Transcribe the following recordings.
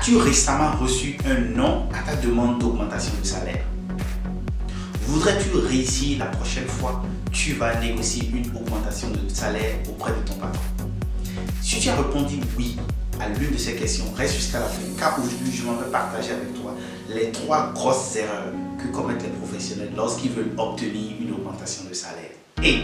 As-tu récemment reçu un non à ta demande d'augmentation de salaire? Voudrais-tu réussir la prochaine fois tu vas négocier une augmentation de salaire auprès de ton patron? Si tu as répondu oui à l'une de ces questions, reste jusqu'à la fin car aujourd'hui je vais partager avec toi les 3 grosses erreurs que commettent les professionnels lorsqu'ils veulent obtenir une augmentation de salaire. Et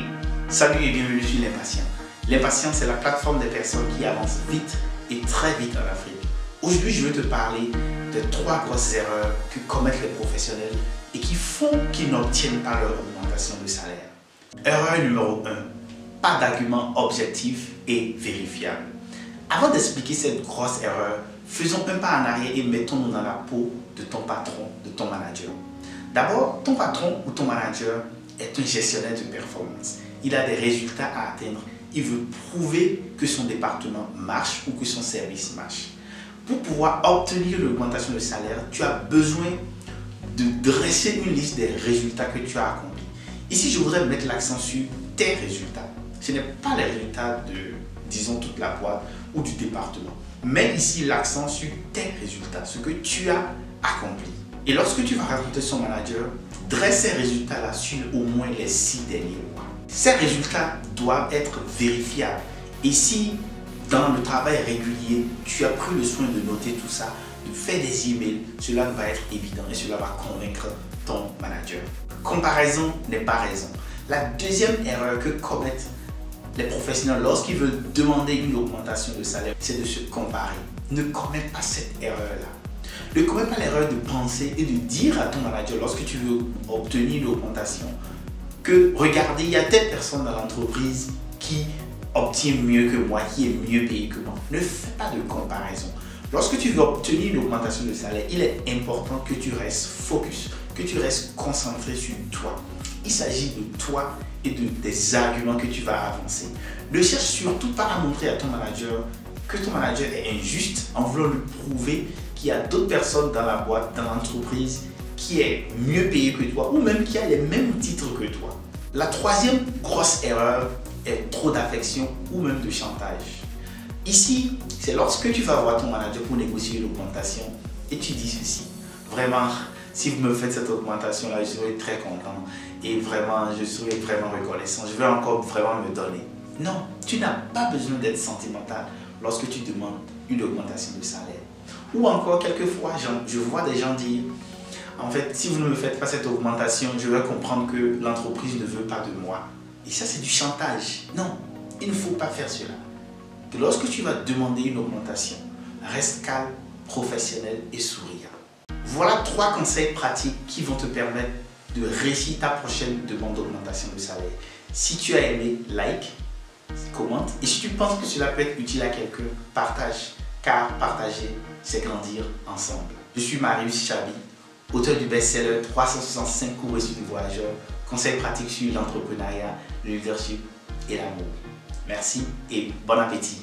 salut et bienvenue sur L'Impatient. L'Impatient, c'est la plateforme des personnes qui avancent vite et très vite en Afrique. Aujourd'hui, je vais te parler de 3 grosses erreurs que commettent les professionnels et qui font qu'ils n'obtiennent pas leur augmentation de salaire. Erreur numéro 1. Pas d'argument objectif et vérifiable. Avant d'expliquer cette grosse erreur, faisons un pas en arrière et mettons-nous dans la peau de ton patron, de ton manager. D'abord, ton patron ou ton manager est un gestionnaire de performance. Il a des résultats à atteindre. Il veut prouver que son département marche ou que son service marche. Pour pouvoir obtenir l'augmentation de salaire, tu as besoin de dresser une liste des résultats que tu as accomplis. Ici, je voudrais mettre l'accent sur tes résultats. Ce n'est pas les résultats de, disons, toute la boîte ou du département. Mets ici l'accent sur tes résultats, ce que tu as accompli. Et lorsque tu vas rencontrer son manager, dresse ces résultats-là sur au moins les 6 derniers mois. Ces résultats doivent être vérifiables. Et si dans le travail régulier, tu as pris le soin de noter tout ça, de faire des emails, cela va être évident et cela va convaincre ton manager. Comparaison n'est pas raison. La deuxième erreur que commettent les professionnels lorsqu'ils veulent demander une augmentation de salaire, c'est de se comparer. Ne commets pas cette erreur-là. Ne commets pas l'erreur de penser et de dire à ton manager lorsque tu veux obtenir une augmentation que regardez, il y a telle personne dans l'entreprise qui obtient mieux que moi, qui est mieux payé que moi. Ne fais pas de comparaison. Lorsque tu veux obtenir une augmentation de salaire, il est important que tu restes focus, que tu restes concentré sur toi. Il s'agit de toi et des arguments que tu vas avancer. Ne cherche surtout pas à montrer à ton manager que ton manager est injuste en voulant lui prouver qu'il y a d'autres personnes dans la boîte, dans l'entreprise qui est mieux payé que toi ou même qui a les mêmes titres que toi. La troisième grosse erreur est trop d'affection ou même de chantage. Ici, c'est lorsque tu vas voir ton manager pour négocier l'augmentation et tu dis ceci. Vraiment, si vous me faites cette augmentation-là, je serai très content et vraiment, je serai vraiment reconnaissant. Je vais encore vraiment me donner. Non, tu n'as pas besoin d'être sentimental lorsque tu demandes une augmentation de salaire. Ou encore, quelquefois, je vois des gens dire en fait, si vous ne me faites pas cette augmentation, je vais comprendre que l'entreprise ne veut pas de moi. Et ça, c'est du chantage. Non, il ne faut pas faire cela. Que lorsque tu vas demander une augmentation, reste calme, professionnel et souriant. Voilà 3 conseils pratiques qui vont te permettre de réussir ta prochaine demande d'augmentation de salaire. Si tu as aimé, like, commente. Et si tu penses que cela peut être utile à quelqu'un, partage. Car partager, c'est grandir ensemble. Je suis Marius Chabi, auteur du best-seller 365 cours reçus du voyageur, conseils pratiques sur l'entrepreneuriat, le leadership et l'amour. Merci et bon appétit.